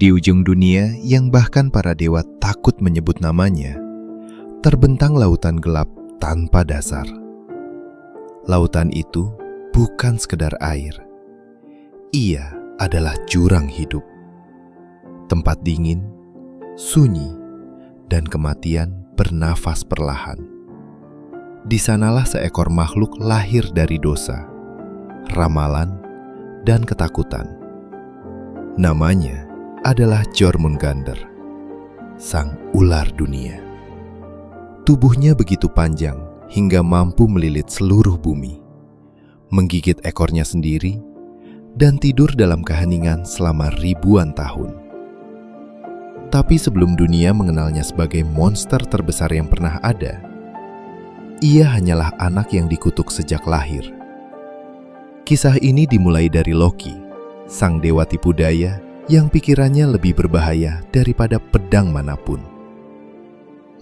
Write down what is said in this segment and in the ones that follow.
Di ujung dunia yang bahkan para dewa takut menyebut namanya, terbentang lautan gelap tanpa dasar. Lautan itu bukan sekedar air. Ia adalah jurang hidup. Tempat dingin, sunyi, dan kematian bernafas perlahan. Di sanalah seekor makhluk lahir dari dosa, ramalan, dan ketakutan. Namanya adalah Jormungandr, sang ular dunia. Tubuhnya begitu panjang hingga mampu melilit seluruh bumi, menggigit ekornya sendiri, dan tidur dalam keheningan selama ribuan tahun. Tapi sebelum dunia mengenalnya sebagai monster terbesar yang pernah ada, ia hanyalah anak yang dikutuk sejak lahir. Kisah ini dimulai dari Loki, sang dewa tipu daya yang pikirannya lebih berbahaya daripada pedang manapun.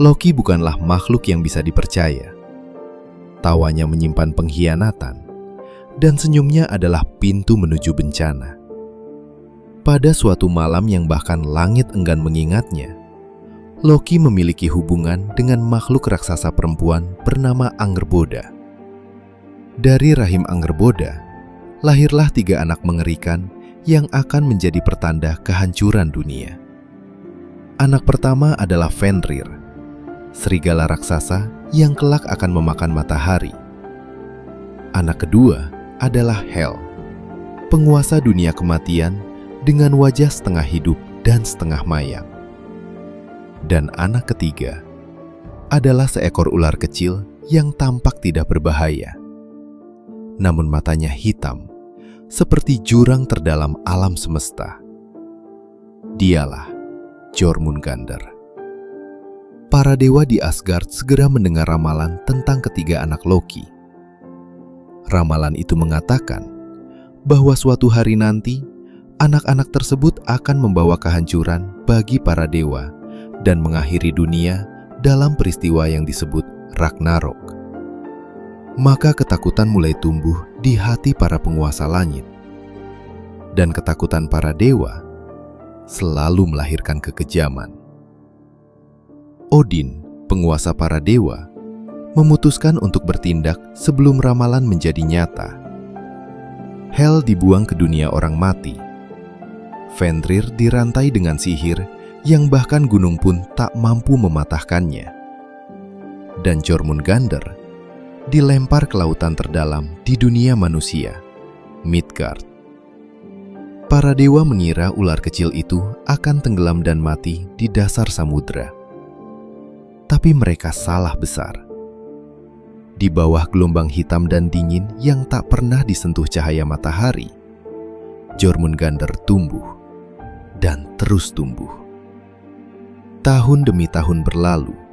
Loki bukanlah makhluk yang bisa dipercaya. Tawanya menyimpan pengkhianatan, dan senyumnya adalah pintu menuju bencana. Pada suatu malam yang bahkan langit enggan mengingatnya, Loki memiliki hubungan dengan makhluk raksasa perempuan bernama Angerboda. Dari rahim Angerboda, lahirlah 3 anak mengerikan yang akan menjadi pertanda kehancuran dunia. Anak pertama adalah Fenrir, serigala raksasa yang kelak akan memakan matahari. Anak kedua adalah Hel, penguasa dunia kematian dengan wajah setengah hidup dan setengah mayang. Dan anak ketiga adalah seekor ular kecil yang tampak tidak berbahaya, namun matanya hitam seperti jurang terdalam alam semesta. Dialah Jormungandr. Para dewa di Asgard segera mendengar ramalan tentang ketiga anak Loki. Ramalan itu mengatakan bahwa suatu hari nanti, anak-anak tersebut akan membawa kehancuran bagi para dewa dan mengakhiri dunia dalam peristiwa yang disebut Ragnarok. Maka ketakutan mulai tumbuh di hati para penguasa langit. Dan ketakutan para dewa selalu melahirkan kekejaman. Odin, penguasa para dewa, memutuskan untuk bertindak sebelum ramalan menjadi nyata. Hel dibuang ke dunia orang mati. Fenrir dirantai dengan sihir yang bahkan gunung pun tak mampu mematahkannya. Dan Jormungandr dilempar ke lautan terdalam di dunia manusia, Midgard. Para dewa mengira ular kecil itu akan tenggelam dan mati di dasar samudra. Tapi mereka salah besar. Di bawah gelombang hitam dan dingin yang tak pernah disentuh cahaya matahari, Jormungandr tumbuh dan terus tumbuh. Tahun demi tahun berlalu.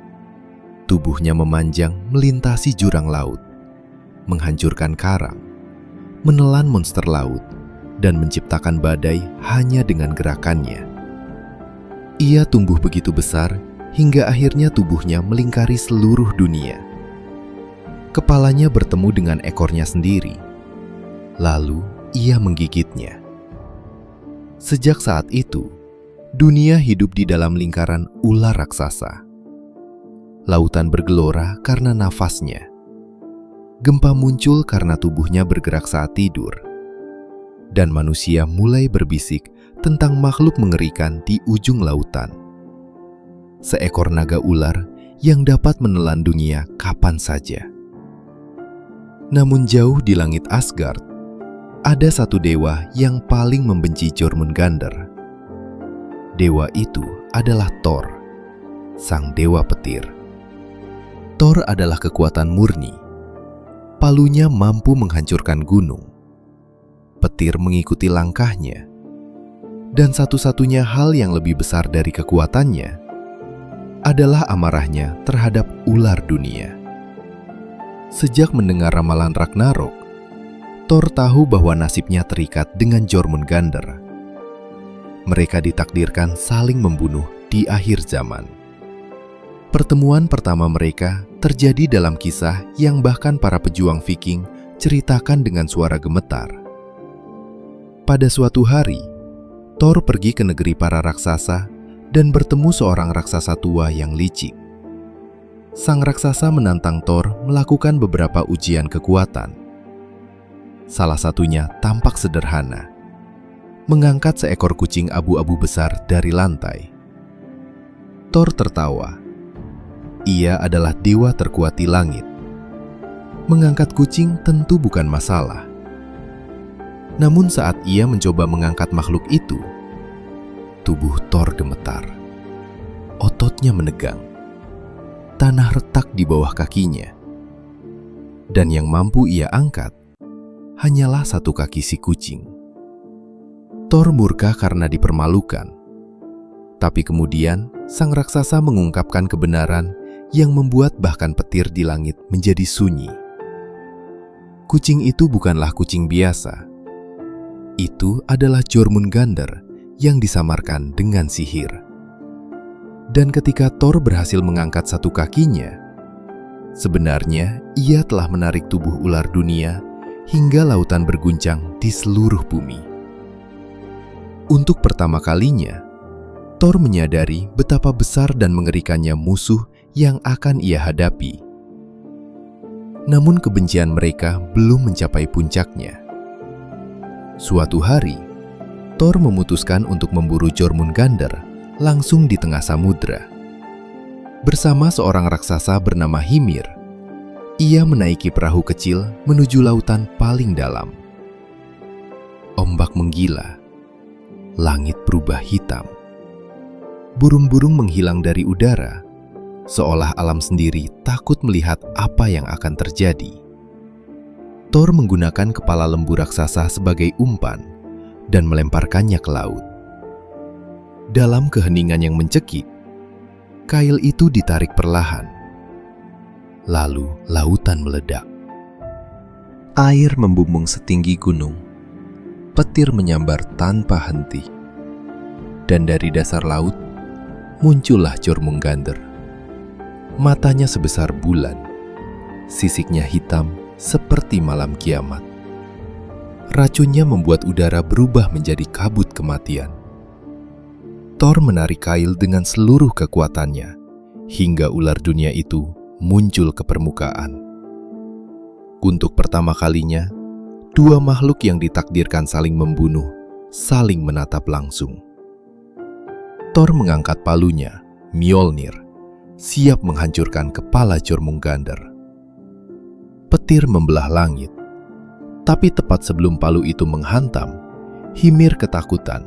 Tubuhnya memanjang melintasi jurang laut, menghancurkan karang, menelan monster laut, dan menciptakan badai hanya dengan gerakannya. Ia tumbuh begitu besar hingga akhirnya tubuhnya melingkari seluruh dunia. Kepalanya bertemu dengan ekornya sendiri, lalu ia menggigitnya. Sejak saat itu, dunia hidup di dalam lingkaran ular raksasa. Lautan bergelora karena nafasnya. Gempa muncul karena tubuhnya bergerak saat tidur. Dan manusia mulai berbisik tentang makhluk mengerikan di ujung lautan. Seekor naga ular yang dapat menelan dunia kapan saja. Namun jauh di langit Asgard, ada satu dewa yang paling membenci Jormungandr. Dewa itu adalah Thor, sang dewa petir. Thor adalah kekuatan murni. Palunya mampu menghancurkan gunung. Petir mengikuti langkahnya. Dan satu-satunya hal yang lebih besar dari kekuatannya adalah amarahnya terhadap ular dunia. Sejak mendengar ramalan Ragnarok, Thor tahu bahwa nasibnya terikat dengan Jormungandr. Mereka ditakdirkan saling membunuh di akhir zaman. Pertemuan pertama mereka terjadi dalam kisah yang bahkan para pejuang Viking ceritakan dengan suara gemetar. Pada suatu hari, Thor pergi ke negeri para raksasa dan bertemu seorang raksasa tua yang licik. Sang raksasa menantang Thor melakukan beberapa ujian kekuatan. Salah satunya tampak sederhana, mengangkat seekor kucing abu-abu besar dari lantai. Thor tertawa. Ia adalah dewa terkuat di langit. Mengangkat kucing tentu bukan masalah. Namun saat ia mencoba mengangkat makhluk itu, tubuh Thor gemetar. Ototnya menegang. Tanah retak di bawah kakinya. Dan yang mampu ia angkat hanyalah satu kaki si kucing. Thor murka karena dipermalukan. Tapi kemudian sang raksasa mengungkapkan kebenaran yang membuat bahkan petir di langit menjadi sunyi. Kucing itu bukanlah kucing biasa. Itu adalah Jormungandr yang disamarkan dengan sihir. Dan ketika Thor berhasil mengangkat satu kakinya, sebenarnya ia telah menarik tubuh ular dunia hingga lautan berguncang di seluruh bumi. Untuk pertama kalinya, Thor menyadari betapa besar dan mengerikannya musuh yang akan ia hadapi. Namun kebencian mereka belum mencapai puncaknya. Suatu hari, Thor memutuskan untuk memburu Jormungandr langsung di tengah samudra. Bersama seorang raksasa bernama Hymir, ia menaiki perahu kecil menuju lautan paling dalam. Ombak menggila, langit berubah hitam. Burung-burung menghilang dari udara, seolah alam sendiri takut melihat apa yang akan terjadi. Thor menggunakan kepala lembu raksasa sebagai umpan dan melemparkannya ke laut. Dalam keheningan yang mencekik, kail itu ditarik perlahan. Lalu lautan meledak. Air membumbung setinggi gunung. Petir menyambar tanpa henti. Dan dari dasar laut, muncullah Jormungandr. Matanya sebesar bulan. Sisiknya hitam seperti malam kiamat. Racunnya membuat udara berubah menjadi kabut kematian. Thor menarik kail dengan seluruh kekuatannya, hingga ular dunia itu muncul ke permukaan. Untuk pertama kalinya, dua makhluk yang ditakdirkan saling membunuh, saling menatap langsung. Thor mengangkat palunya, Mjolnir, siap menghancurkan kepala Jormungandr. Petir membelah langit. Tapi tepat sebelum palu itu menghantam, Hymir ketakutan.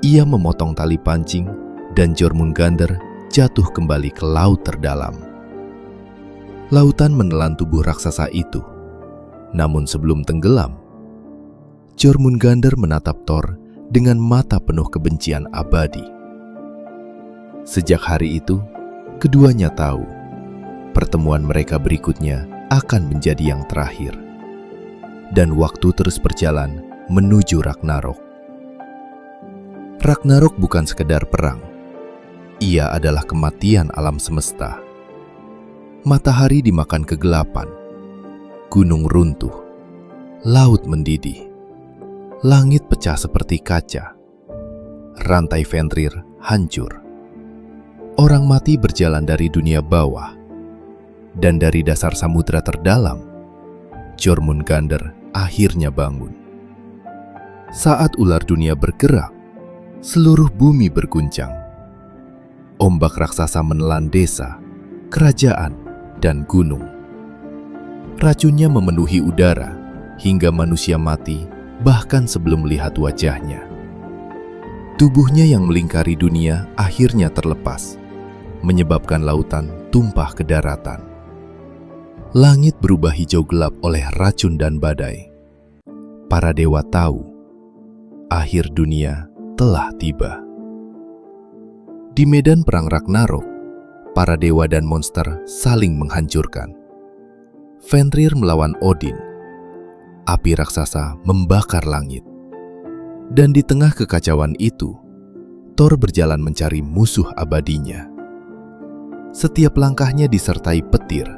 Ia memotong tali pancing dan Jormungandr jatuh kembali ke laut terdalam. Lautan menelan tubuh raksasa itu. Namun sebelum tenggelam, Jormungandr menatap Thor dengan mata penuh kebencian abadi. Sejak hari itu, keduanya tahu pertemuan mereka berikutnya akan menjadi yang terakhir. Dan waktu terus berjalan menuju Ragnarok. Ragnarok bukan sekedar perang. Ia adalah kematian alam semesta. Matahari dimakan kegelapan. Gunung runtuh. Laut mendidih. Langit pecah seperti kaca. Rantai Fenrir hancur. Orang mati berjalan dari dunia bawah. Dan dari dasar samudra terdalam, Jormungandr akhirnya bangun. Saat ular dunia bergerak, seluruh bumi berguncang. Ombak raksasa menelan desa, kerajaan, dan gunung. Racunnya memenuhi udara, hingga manusia mati bahkan sebelum melihat wajahnya. Tubuhnya yang melingkari dunia akhirnya terlepas, menyebabkan lautan tumpah ke daratan. Langit berubah hijau gelap oleh racun dan badai. Para dewa tahu, akhir dunia telah tiba. Di medan perang Ragnarok, para dewa dan monster saling menghancurkan. Fenrir melawan Odin. Api raksasa membakar langit. Dan di tengah kekacauan itu, Thor berjalan mencari musuh abadinya. Setiap langkahnya disertai petir.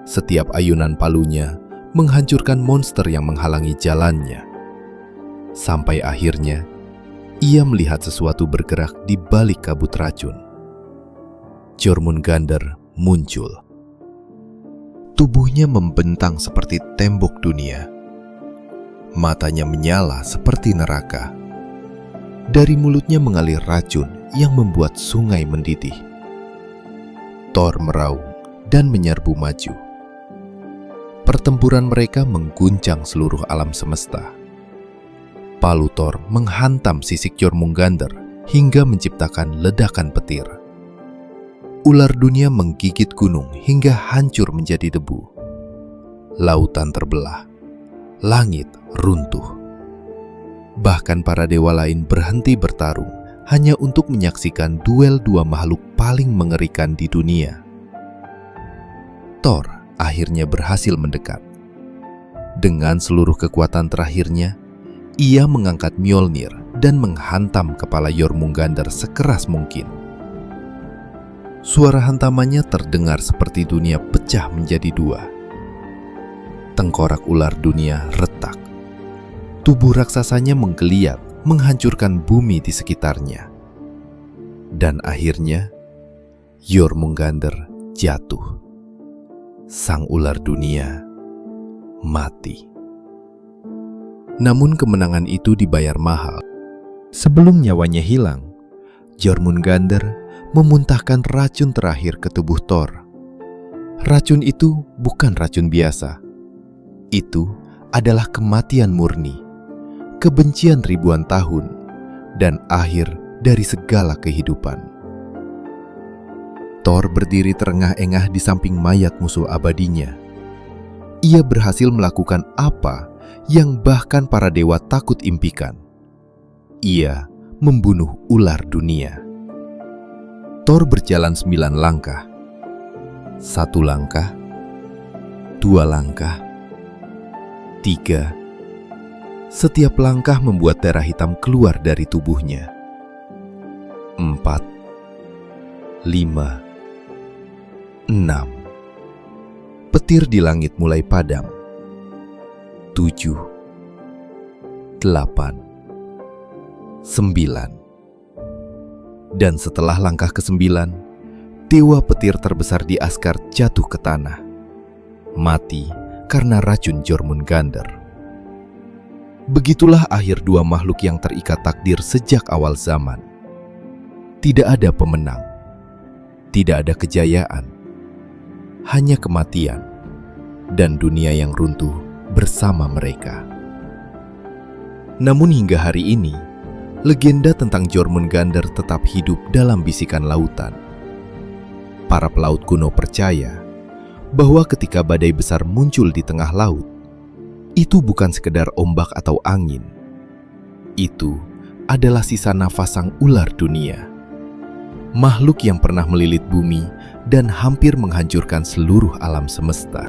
Setiap ayunan palunya menghancurkan monster yang menghalangi jalannya. Sampai akhirnya, ia melihat sesuatu bergerak di balik kabut racun. Jormungandr muncul. Tubuhnya membentang seperti tembok dunia. Matanya menyala seperti neraka. Dari mulutnya mengalir racun yang membuat sungai mendidih. Thor meraung dan menyerbu maju. Pertempuran mereka mengguncang seluruh alam semesta. Palu Thor menghantam sisik Jormungandr hingga menciptakan ledakan petir. Ular dunia menggigit gunung hingga hancur menjadi debu. Lautan terbelah, langit runtuh. Bahkan para dewa lain berhenti bertarung hanya untuk menyaksikan duel dua makhluk paling mengerikan di dunia. Thor akhirnya berhasil mendekat. Dengan seluruh kekuatan terakhirnya, ia mengangkat Mjolnir dan menghantam kepala Jormungandr sekeras mungkin. Suara hantamannya terdengar seperti dunia pecah menjadi dua. Tengkorak ular dunia retak. Tubuh raksasanya menggeliat, menghancurkan bumi di sekitarnya. Dan akhirnya, Jormungandr jatuh. Sang ular dunia mati. Namun kemenangan itu dibayar mahal. Sebelum nyawanya hilang, Jormungandr memuntahkan racun terakhir ke tubuh Thor. Racun itu bukan racun biasa. Itu adalah kematian murni, kebencian ribuan tahun, dan akhir dari segala kehidupan. Thor berdiri terengah-engah di samping mayat musuh abadinya. Ia berhasil melakukan apa yang bahkan para dewa takut impikan. Ia membunuh ular dunia. Thor berjalan 9 langkah. 1 langkah, 2 langkah, 3. Setiap langkah membuat darah hitam keluar dari tubuhnya. 4, 5, 6. Petir di langit mulai padam. 7, 8, 9. Dan setelah langkah ke-9, dewa petir terbesar di Asgard jatuh ke tanah. Mati karena racun Jormungandr. Begitulah akhir dua makhluk yang terikat takdir sejak awal zaman. Tidak ada pemenang. Tidak ada kejayaan. Hanya kematian dan dunia yang runtuh bersama mereka. Namun hingga hari ini, legenda tentang Jormungandr tetap hidup dalam bisikan lautan. Para pelaut kuno percaya bahwa ketika badai besar muncul di tengah laut, itu bukan sekedar ombak atau angin. Itu adalah sisa nafas sang ular dunia. Makhluk yang pernah melilit bumi dan hampir menghancurkan seluruh alam semesta.